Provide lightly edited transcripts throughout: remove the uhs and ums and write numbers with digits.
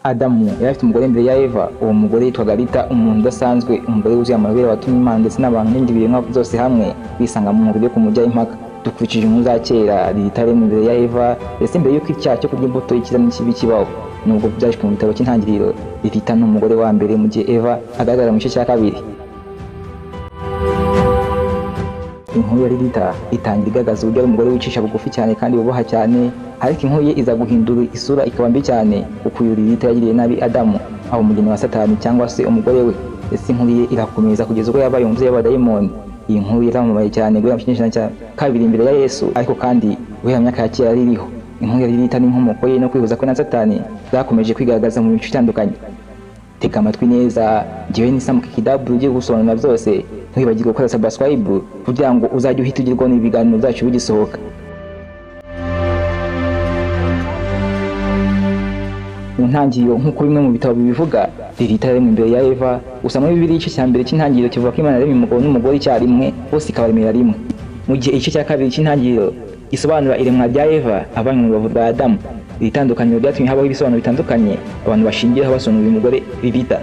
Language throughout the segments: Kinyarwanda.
Adamu yari afite umugore mbere ya Eva. Uwo mugore yitwaga Lilitha, umuntu udasanzwe, umugore wuzuye amabere watumye Imana ndetse n'abantu n'ibindi biremwa byose hamwe bisanga mu mubiri wo kumujya impaka. Dukurikije inkuru za kera, Lilitha yari mbere ya Eva ndetse mbere y'uko icyaha cyo kurya imbuto y'icyiza n'ikibi kibaho. Nubwo byanditswe mu gitabo cy'intangiriro, Lilitha ni umugore wa mbere mu gihe Eva agaragara mu gice cya kabiri. Inkuru ya Lilitha itangira igaragaza uburyo ari umugore wicisha bugufi cyane kandi wubaha cyane, ariko inkuru ye iza guhindura isura ikaba mbi cyane kuko uyu Lilitha yagiriye nabi Adamu, aho umugeni wa Satani cyangwa se umugore we. Ese inkuru ye irakomeza kugeza ubwo yabaye umubyeyi w'abadayimoni. Iyi nkuru yaramamaye cyane guhera mu kinyejana cya kabiri imbere ya Yesu, ariko kandi guhera mu myaka ya kera ririho. Inkuru ya Lilitha n'inkomoko ye no kwihuza kwe na Satani zakomeje kwigaragaza mu bice bitandukanye. Tega amatwi neza, njyewe ni Samuka Kidabu ugiye gusobanura byose. Ntiwibagirwe gukora Sabscibe kugira ngo uzajye uhita ugerwaho n'ibiganiro byacu bigisohoka. Mu ntangiriro nk'uko bimwe mu bitabo bibivuga, Lilitha yari imbere ya Eva. Gusa muri Bibiliya igice cya mbere cy'intangiriro kivuga ko Imana yaremye umugabo n'umugore icyarimwe, bose ikabaremera rimwe. Mu gihe igice cya kabiri cy'intangiriro gisobanura iremwa rya Eva avanywe mu rubavu rwa Adamu. Iri tandukaniro ryatumye habaho ibisobanuro bitandukanye abantu bashingiraho basobanura uyu mugore Lilitha.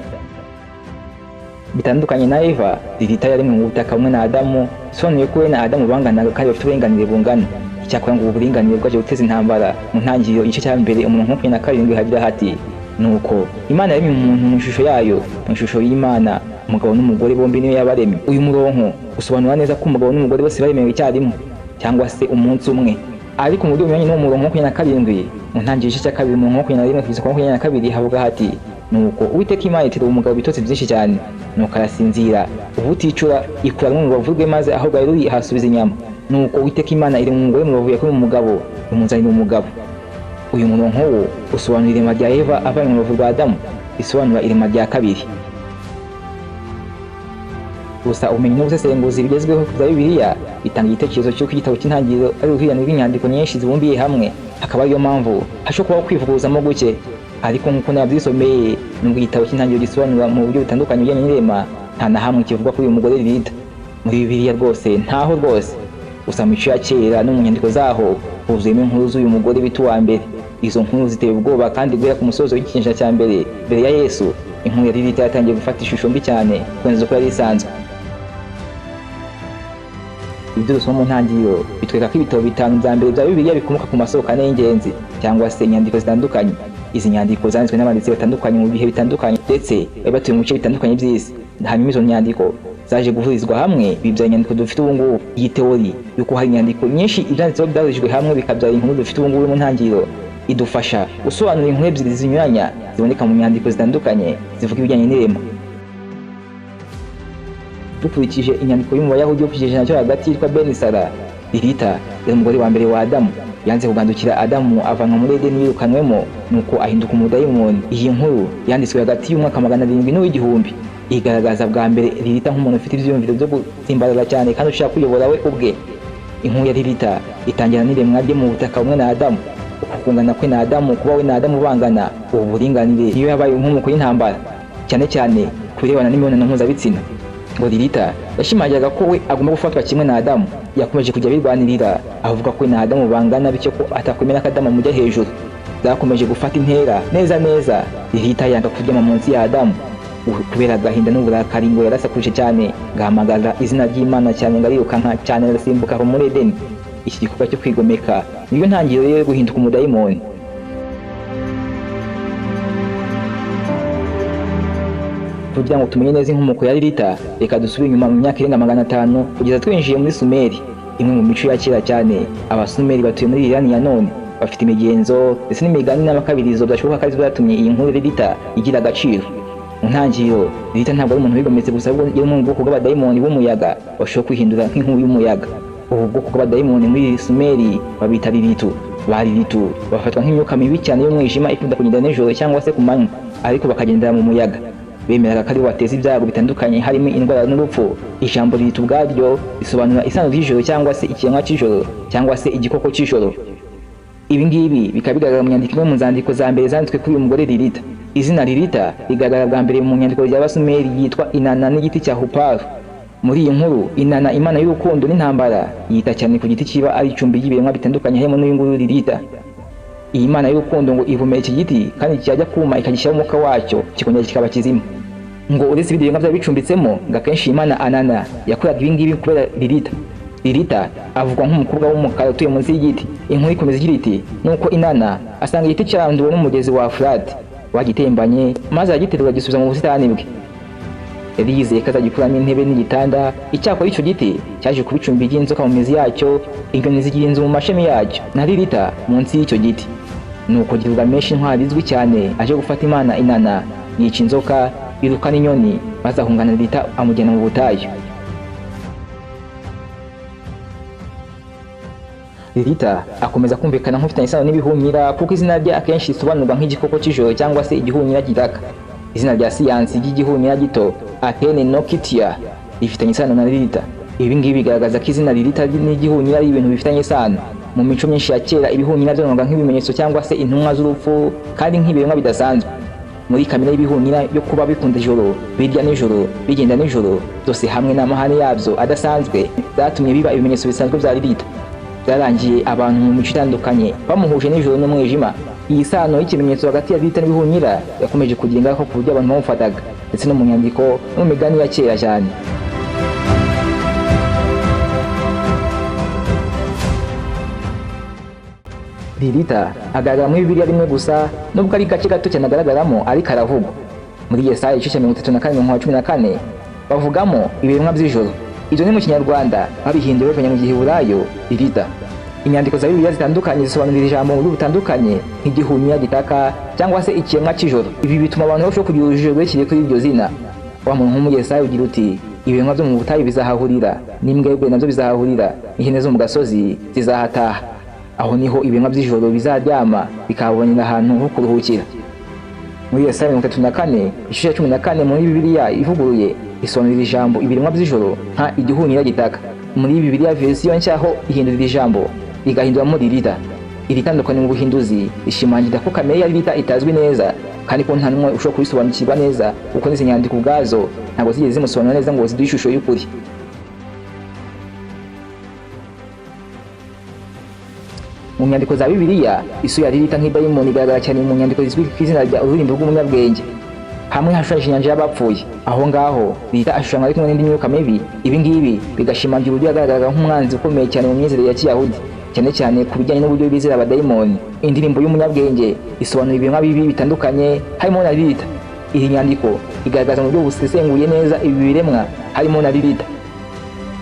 Bitandukanye na Eva, Lilitha yaremwe mu butaka bumwe na Adamu, bisobanuye ko we na Adamu banganaga kandi bafite uburenganire bungana. Icyakora ngo ubu buringanire bwaje guteza intambara. Mu ntangiriro igice cya mbere umurongo 27 hagira hati: nuko Imana yaremye umuntu mu ishusho yayo, mu ishusho y'Imana, umugabo n'umugore bombi niyo yabaremye. Uyu murongo usobanura neza ko umugabo n'umugore bose baremewe icyarimwe cyangwa se umunsi umwe. Ariko mu buryo bunyuranye n'umurongo 27 mu ntangiriro igice cya kabiri umurongo 21 kugeza ku 22 havuga hati: nuko Uwiteka Imana itera umugabo ibitotsi byinshi cyane, nuko arasinzira, ubu uticura ikura mu rubavu rwe maze aho bwari ruri ahasubiza inyama. Nuko Uwiteka Imana iri mu mugore mu rubavu yakuye mu mugabo, imuzanira umugabo. Uyu murongo wo usobanura irema rya Eva avanywe mu rubavu rwa Adamu, bisobanura irema rya kabiri. Gusa ubumenyi n'ubusesenguzi bigezweho bya Bibiliya bitanga igitekerezo cy'uko igitabo cy'intangiriro ari uruhurirane rw'inyandiko nyinshi zibumbiye hamwe, hakaba ariyo mpamvu hashobora kubaho kwivuguruzamo guke. Ariko nk'uko nabyisomeye, nubwo igitabo cy'intangiriro gisobanura mu buryo butandukanye bijyanye n'irema, nta na hamwe kivuga kuri uyu mugore Lilitha muri Bibiliya rwose, ntaho rwose. Gusa mu mico ya kera no mu nyandiko zaho huzuyemo inkuru z'uyu mugore bita uwa mbere. Izo nkuru ziteye ubwoba kandi guhera ku musozo w'ikinyejana cya mbere mbere ya Yesu, inkuru ya Lilitha yatangiye gufata ishusho mbi cyane kurenza uko yari isanzwe. Ibyo dusoma mu ntangiriro bitwereka ko ibitabo bitanu bya mbere bya Bibiliya bikomoka ku masoko ane y'ingenzi cyangwa se inyandiko zitandukanye. Izi nyandiko zanditswe n'abanditsi batandukanye mu bihe bitandukanye ndetse bari batuye mu bice bitandukanye by'isi. Hanyuma izo nyandiko zaje guhurizwa hamwe bibyara inyandiko dufite ubu ngubu. Iyi teori y'uko hari inyandiko nyinshi ibyanditseho byahurijwe hamwe bikabyara inkuru dufite ubu ngubu mu ntangiriro idufasha gusobanura inkuru ebyiri zinyuranya ziboneka mu nyandiko zitandukanye zivuga ibijyanye n'irema. Dukurikije inyandiko yo mu Bayahudi yo ku kinyejana cyo hagati yitwa Ben Sara, Lilitha yari umugore wa mbere wa Adamu. Yanze kugandukira Adamu avanwa muri Edeni yirukanwemo, nuko ahinduka umudayimoni. Iyi nkuru yanditswe hagati y'umwaka 700 n'uw'igihumbi. Igaragaza bwa mbere Lilitha nk'umuntu ufite ibyiyumviro byo gutsimbarara cyane kandi ushaka kuyobora we ubwe. Inkuru ya Lilitha itangira n'iremwa rye mu butaka bumwe na Adamu. Ukungana kwe na Adamu, kuba we na Adamu bangana, ubu buringanire niyo yabaye inkomoko y'intambara, cyane cyane kubirebana n'imibonano mpuzabitsina. Ngo Lilitha yashimagiraga ko we agomba gufatwa kimwe na Adamu. Yakomeje kujya birwanirira avuga ko na Adamu bangana, bityo ko atakwemera ko Adamu mujya hejuru. Zakomeje gufata intera neza neza. Lilitha yanga kuryama munsi ya Adamu kubera agahinda n'uburakari, ngo yarasakuje cyane, gahamagara izina ry'Imana cyane, ngarirukanka cyane, arasimbuka ava muri Edeni. Iki gikorwa cyo kwigomeka niyo ntangiriro yo guhinduka umudayimoni. Kugira ngo tumenye neza inkomoko ya Lilitha, reka dusubire inyuma mu myaka irenga 500 kugeza twinjiye muri Sumeri, imwe mu mico ya kera cyane. Abasumeri batuye muri Irani ya none, bafite imigenzo ndetse n'imigani n'amakabirizo byashoboka ko byatumye iyi nkuru Lilitha igira agaciro. Mu ntangiriro Lilitha ntabwo ari umuntu wigometse gusa, ahubwo yari mu bwoko bw'abadayimoni b'umuyaga bashobora kwihindura nk'inkubi y'umuyaga. Ubu bwoko bw'abadayimoni muri Sumeri babita Lilithu. Ba Lilithu bafatwa nk'imyuka mibi cyane y'umwijima ikunda kugenda nijoro cyangwa se ku manywa, ariko bakagendera mu muyaga. Bemeraga ko ari wateza ibyago bitandukanye harimo indwara n'urupfu. Ijambo Lilitha ubwaryo risobanura isano ry'ijoro cyangwa se ikiremwa cy'ijoro cyangwa se igikoko cy'ijoro. Ibi ngibi bikaba bigaragara mu nyandiko mu nzandiko za mbere zanditswe kuri uyu mugore Lilitha. Izina Lilitha rigaragara bwa mbere mu nyandiko y'Abasumeri yitwa Inanna n'igiti cya Huparu. Muri iyi nkuru Inanna, imana y'urukundo n'intambara, yita cyane ku giti kiba ari icumbi y'ibiremwa bitandukanye harimo n'uyu nguyu Lilitha. iyi mana y'urukundo ngo ivumera iki giti kandi cyajya kuma ikagishyiraho umwuka wacyo kikongera kikaba kizima. Ngo uretse ibindi biremwa byari bicumbitsemo ngo akenshi imana Anana yakoraga ibi ngibi kubera Lilitha. Lilitha avugwa nk'umukobwa w'umukara utuye munsi y'igiti. Inkuru ikomeza igira iti nuko Inana asanga igiti cyaranduwe n'umugezi wa Frati wagitembanye maze aragiterura gisubiza mu busitani bwe. Yari yizeye ko azagikuramo intebe n'igitanda. Icyakora icyo giti cyaje kuba icumbi ry'inzoka mu mizi yacyo, inyoni zigira inzu mu mashami yacyo, na Lilitha munsi y'icyo giti. Nuko Gilgamesh intwari izwi cyane aje gufata imana Inana, yica inzoka, yirukana inyoni, maze ahungana Lilitha amujyana mu butayu. Lilitha akomeza kumvikana nk'ufitanye isano n'ibihunyira kuko izina rye akenshi risobanurwa nk'igikoko cy'ijoro cyangwa se igihunyira gitaka. Izina rya siyansi ry'igihunyira gito Athene Nokitia rifitanye isano na Lilitha. Ibi ngibi bigaragaza ko izina Lilitha n'igihunyira ari ibintu bifitanye isano. Mu mico myinshi ya kera ibihunyira byonwaga nk'ibimenyetso cyangwa se intumwa z'urupfu kandi nk'ibiremwa bidasanzwe. Muri kamere y'ibihunyira yo kuba bikunda ijoro, birya nijoro, bigenda nijoro, byose hamwe n'amahane yabyo adasanzwe byatumye biba ibimenyetso bisanzwe bya Lilitha. Byarangiye abantu mu mico itandukanye bamuhuje n'ijoro n'umwijima. Iyi sano y'ikimenyetso hagati ya Lilitha n'ibihunyira yakomeje kugira ingaruka ku buryo abantu bamufataga ndetse no mu nyandiko no mu migani ya kera cyane. Lilitha agaragara muri Bibiliya rimwe gusa, nubwo ari gace gato cyane agaragaramo ariko aravugwa. Muri Yesaya igice cya 34:14 bavugamo ibiremwa by'ijoro. Ibyo ni mu Kinyarwanda babihinduye bavanye mu Giheburayo Lilitha. Inyandiko za Bibiliya zitandukanye zisobanura ijambo mu buryo butandukanye nk'igihunyira gitaka cyangwa se ikiremwa cy'ijoro. Ibi bituma abantu barushaho kugira urujijo rwerekeye kuri iryo zina. Wa muntu nk'umu Yesaya ugira uti ibiremwa byo mu butayu bizahahurira, n'imbwebwe nabyo bizahahurira, n'ihene zo mu gasozi zizahataha. Aho niho ibiremwa by'ijoro bizaryama bikabonera ahantu ho kuruhukira. Muri Yesaya 34 igice cya 14 muri Bibiliya ivuguruye isobanura ijambo ibiremwa by'ijoro nka igihunyira gitaka. Muri Bibiliya version nshya ho ihindura ijambo igahinduramo Lilitha. Iri tandukanye mu buhinduzi ishimangira ko kamere ya Lilitha itazwi neza kandi ko nta numwe ushobora kubisobanukirwa neza kuko n'izi nyandiko ubwazo ntabwo zigeze zimusobanura neza ngo ziduhe ishusho y'ukuri. Mu nyandiko za Bibiliya isu ya Lilitha nk'idayimoni igaragara cyane mu nyandiko zizwi ku izina rya ururimbo rw'umunyabwenge. Hamwe hashushanyije inyanja y'abapfuye. Aho ngaho Lilitha ashushanywa ari kumwe n'indi myuka mibi. Ibi ngibi bigashimangira uburyo yagaragaraga nk'umwanzi ukomeye cyane mu myizerere ya Kiyahudi, cyane cyane ku bijyanye n'uburyo bizera abadayimoni. Indirimbo y'umunyabwenge isobanura ibiremwa bibi bitandukanye harimo na Lilitha. Iyi nyandiko igaragaza mu buryo busesenguye neza ibi biremwa harimo na Lilitha.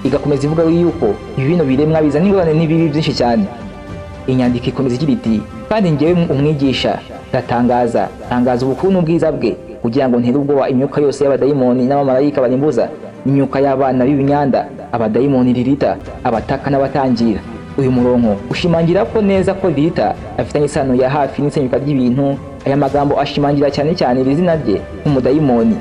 Igakomeza ivuga yuko ibi bino biremwa bizana ingorane n'ibibi byinshi cyane. Inyandiko ikomeza igira iti kandi njyewe umwigisha ndatangaza ubukuru n'ubwiza bwe kugira ngo ntere ubwoba imyuka yose y'abadayimoni n'abamarayika barimbuza, imyuka y'abana b'ibinyanda, abadayimoni Lilitha, abataka n'abatangira. Uyu murongo ushimangira ko neza ko Lilitha afitanye isano ya hafi n'isenyuka ry'ibintu. Aya magambo ashimangira cyane cyane izina rye nk'umudayimoni.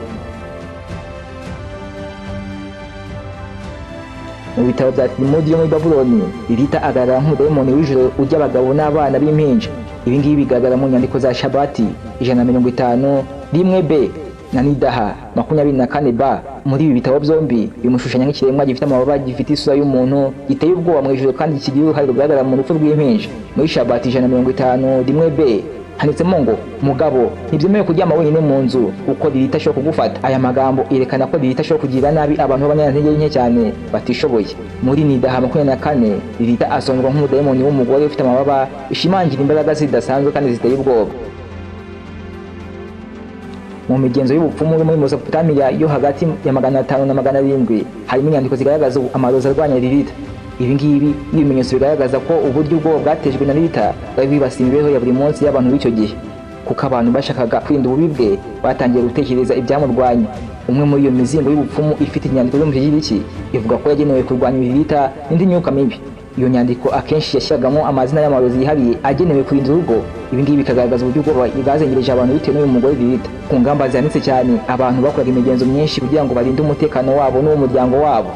Mu bitabo bya Timodi yo muri Babuloni Lilitha agaragara nk'umudayimoni w'ijoro urya abagabo n'abana b'impinja. Ibi ngibi bigaragara mu nyandiko za Shabati 150 rimwe B na Nidaha 24 B. Muri ibi bitabo byombi bimushushanya nk'ikiremwa gifite amababa, gifite isura y'umuntu, giteye ubwoba mu ijoro kandi kigira uruhare rugaragara mu rupfu rw'impinja. Muri Shabati 150 rimwe B handitsemo ngo mugabo ntibyemewe kuryama wenyine mu nzu uko Lilitha ashobora kugufata. Aya magambo yerekana ko Lilitha ashobora kugira nabi abantu b'abanyantege nke cyane batishoboye. Muri Nidaha 24 Lilitha asonzwa nk'umudayimoni w'umugore ufite amababa, ishimangira imbaraga zidasanzwe kandi ziteye ubwoba. Mu migenzo y'ubupfumu muri Mesopotamiya yo hagati ya 500 na 700 harimo inyandiko zigaragaza amarozi arwanya Lilitha. Ibi ngibi ni ibimenyetso bigaragaza ko uburyo ubwoba bwatejwe na Lilitha bari bibasiye imibereho ya buri munsi y'abantu b'icyo gihe, kuko abantu bashakaga kwirinda ububi bwe batangiye gutekereza ibyamurwanya. Umwe muri iyo mizingo y'ubupfumu ifite inyandiko yo mu Kigiriki ivuga ko yagenewe kurwanya Lilitha n'indi myuka mibi. Iyo nyandiko akenshi yashyiragamo amazina y'amarozi yihariye agenewe kurinda urugo. Ibi ngibi bikagaragaza uburyo ubwoba bwazengereje abantu bitewe n'uyu mugore Lilitha. Ku ngamba zihanitse cyane abantu bakoraga imigenzo myinshi kugira ngo barinde umutekano wabo n'uw'umuryango wabo.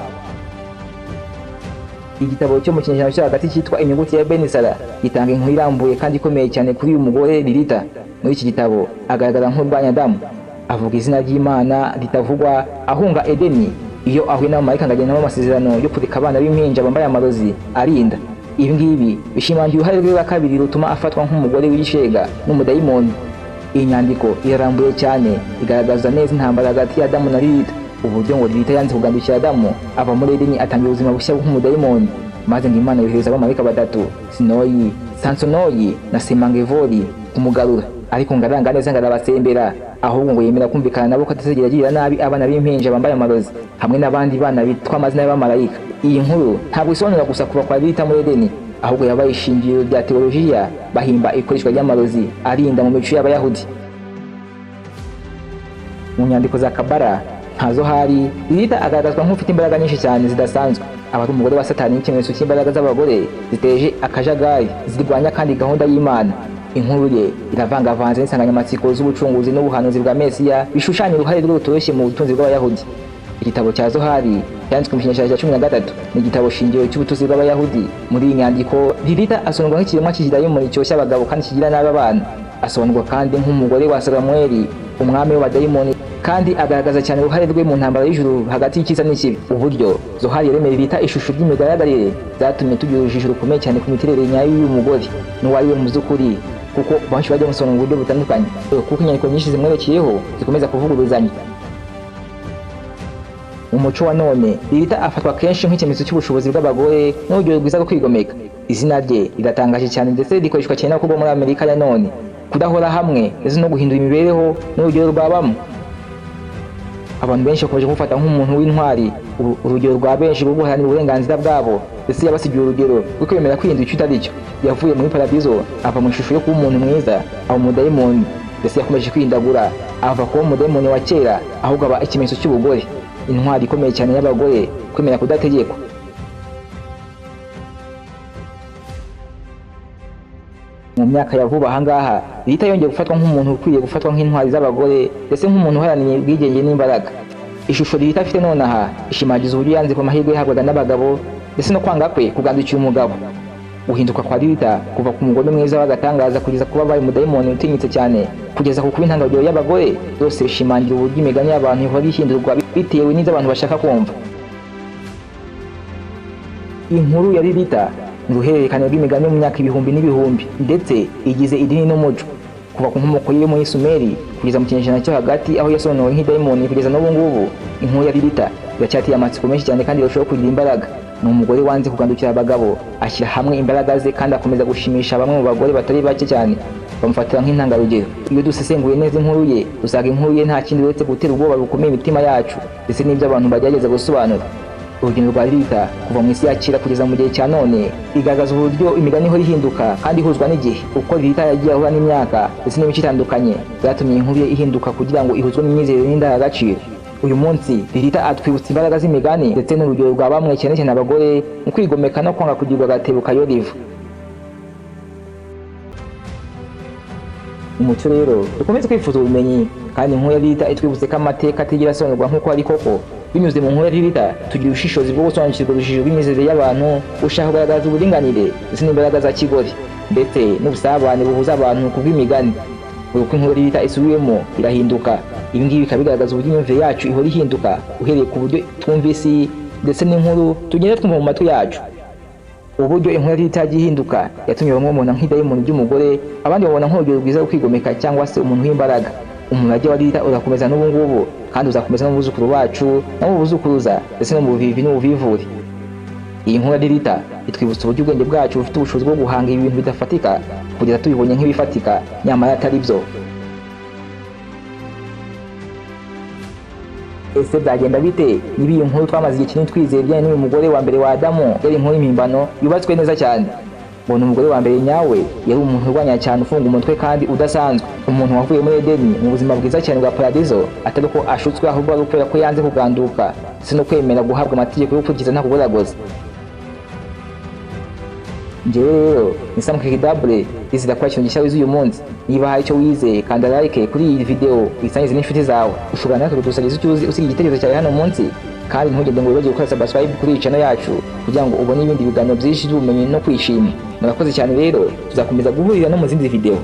Igitabo cyo mu kinyejana cyo hagati cyitwa inyuguti ya Benisara gitanga inkuru irambuye kandi ikomeye cyane kuri uyu mugore Lilitha. Muri iki gitabo agaragara nk'urwanya Adamu, avuga izina ry'Imana ritavugwa, ahunga Edeni iyo ahuye n'abamarayika ngo agenamo amasezerano yo kureka abana b'impinja bambaye amarozi arinda. Ibi ngibi bishimangira uruhare rwe rwa kabiri rutuma afatwa nk'umugore w'ishega n'umudayimoni. Iyi nyandiko irarambuye cyane, igaragaza neza intambara hagati ya Adamu na Lilitha, uburyo ngo Lilitha yanze kugandukira Adamu ava muri Edeni atangira ubuzima bushya nk'umudayimoni, maze ngo Imana yohereza abamarayika batatu, Sinoyi, Sansonoyi na Semangevori kumugarura. Ariko ngo aranga neza ngo arabasembera, ahubwo ngo yemera kumvikana nabo ko atazigera agirira nabi abana b'impinja bambaye amarozi hamwe n'abandi bana bitwa amazina y'abamarayika. Iyi nkuru ntabwo isobanura gusa kuva kwa Lilitha muri Edeni, ahubwo yabaye ishingiro rya teolojiya bahimba ikoreshwa ry'amarozi arinda mu mico y'Abayahudi. Mu nyandiko za Kabara ntazo hari, Lilitha agaragazwa nk'ufite imbaraga nyinshi cyane zidasanzwe, aba ari umugore wa Satani n'ikimenyetso cy'imbaraga z'abagore ziteje akajagari zirwanya kandi gahunda y'Imana. Inkuru ye iravangavanze n'insanganyamatsiko z'ubucunguzi n'ubuhanuzi bwa Mesiya bishushanya uruhare rwe rutoroshye mu butunzi bw'Abayahudi. Igitabo cya Zohari cyanditswe mu kinyejana cya 13 ni igitabo shingiro cy'ubutunzi bw'Abayahudi. Muri iyi nyandiko Lilitha asobanurwa nk'ikiremwa cy'ikidayimoni cyoshya abagabo kandi kigira nabi abana. Asobanurwa kandi nk'umugore wa Samueli, umwami w'abadayimoni, kandi agaragaza cyane uruhare rwe mu ntambara y'ijuru hagati y'icyiza n'ikibi. Uburyo Zohari yaremeye Lilitha ishusho ry'imigaragarire zatumye tugira urujijo rukomeye cyane ku miterere nyayo y'umugore n'uwari we mu by'ukuri, kuko benshi bajya bamusobanura mu buryo butandukanye, kuko inyandiko nyinshi zimwerekeyeho zikomeza kuvuguruzanya. Mu muco wa none Lilitha afatwa kenshi nk'ikimenyetso cy'ubushobozi bw'abagore n'uburyo bwiza bwo kwigomeka. Izina rye riratangaje cyane ndetse rikoreshwa cyane n'abakobwa muri Amerika ya none, kudahora hamwe ndetse no guhindura imibereho n'urugero rwabamo. Abantu benshi bakomeje kumufata nk'umuntu w'intwari, urugero rwa benshi rwo guharanira uburenganzira bwabo, ndetse yabasigiye urugero rwo kwemera kwihindura icyo utari cyo. Yavuye muri paradizo ava mu ishusho yo kuba umuntu mwiza aba umudayimoni, ndetse yakomeje kwihindagura ava kuba umudayimoni wa kera ahubwo aba ikimenyetso cy'ubugore, intwari ikomeye cyane y'abagore, kwemera kudategekwa. Mu myaka ya vuba ahangaha Lilitha yongeye gufatwa nk'umuntu ukwiye gufatwa nk'intwari z'abagore, ndetse nk'umuntu uharaniye ubwigenge n'imbaraga. Ishusho Lilitha afite nonaha ishimagiza uburyo yanze ku mahirwe yahabwaga n'abagabo, ndetse no kwanga kwe kugandukira umugabo. Guhinduka kwa Lilitha kuva ku mugore mwiza w'agatangaza kugeza kuba abaye umudayimoni utinyitse cyane, kugeza ku kuba intangarugero y'abagore, byose bishimangira uburyo imigani y'abantu ihora ihindurwa bitewe n'ibyo abantu bashaka kumva. Inkuru ya Lilitha ni uruhererekane rw'imigani mu myaka ibihumbi n'ibihumbi, ndetse igize idini n'umuco kuva ku nkomoko ye muri Sumeri kugeza mu kinyejana cyo hagati aho yasobanuwe nk'idayimoni kugeza n'ubu ngubu. Inkuru ya Lilitha iracyateye amatsiko menshi cyane kandi irushaho kugira imbaraga. Ni umugore wanze kugandukira abagabo, ashyira hamwe imbaraga ze kandi akomeza gushimisha bamwe mu bagore batari bake cyane, bamufatira nk'intangarugero. Iyo dusesenguye neza inkuru ye, usanga inkuru ye nta kindi uretse gutera ubwoba bukomeye imitima yacu, ndetse n'ibyo abantu bagerageza gusobanura. Urugendo rwa Lilitha kuva mu isi ya kera kugeza mu gihe cya none igaragaza uburyo imigani ihora ihinduka kandi ihuzwa n'igihe. Uko Lilitha yagiye ahura n'imyaka ndetse n'imico itandukanye byatumye inkuru ye ihinduka kugira ngo ihuzwe n'imyizerere n'indangagaciro. Uyu munsi Lilitha atwibutsa imbaraga z'imigani ndetse n'urugero rwa bamwe cyane cyane abagore mu kwigomeka no kwanga kugirwa agatebo kayoriva. Umuco rero dukomeze kwifuza ubumenyi, kandi inkuru ya Lilitha itwibutse ko amateka atigera asobanurwa nk'uko ari koko. Binyuze mu nkuru ya Lilitha tugira ubushishozi bwo gusobanukirwa urujijo rw'imyizerere y'abantu, ushaka kugaragaza uburinganire ndetse n'imbaraga za kigore, ndetse n'ubusabane buhuza abantu ku bw'imigani. Uko inkuru ya Lilitha isubiwemo irahinduka. Ibi ngibi bikaba bigaragaza uburyo imyumvire yacu ihora ihinduka uhereye ku buryo twumva isi ndetse n'inkuru tugenda twumva mu matwi yacu. Uburyo inkuru ya Lilitha yagiye ihinduka yatumye bamwe babona nk'idayimoni ry'umugore, abandi babona nk'urugero rwiza rwo kwigomeka cyangwa se umuntu w'imbaraga. Umurage wa Lilitha urakomeza n'ubu ngubu, kandi uzakomeza no mu buzukuru bacu no mu buzukuruza ndetse no mu buvivi n'ubuvivure. Iyi nkuru ya Lilitha itwibutsa uburyo ubwenge bwacu bufite ubushobozi bwo guhanga ibintu bidafatika kugeza tubibonye nk'ibifatika nyamara atari byo. Ese byagenda bite niba iyi nkuru twamaze igihe kinini twizeye ibijyanye n'uyu mugore wa mbere wa Adamu yari inkuru y'impimbano yubatswe neza cyane? Bona umugore wa mbere nyawe yari umuntu urwanya cyane, ufunga umutwe kandi udasanzwe, umuntu wavuye muri Edeni mu buzima bwiza cyane bwa paradizo, atari ko ashutswe ahubwo ari ukubera ko yanze kuganduka ndetse no kwemera guhabwa amategeko yo gukurikiza nta kugoragoza. Njyewe rero ni Sabscibe izira kwa ikintu gishya wize uyu munsi. Niba hari icyo wizeye kanda like kuri iyi video uyisangize n'inshuti zawe. Ushobora natwe kudusangiza icyo uzi usiga igitekerezo cyawe hano munsi, kandi ntugende ngo wibagirwe gukora Sabscibe kuri iyi channel yacu kugira ngo ubone ibindi biganiro byinshi by'ubumenyi no kwishima. Murakoze cyane rero, tuzakomeza guhurira no mu zindi video.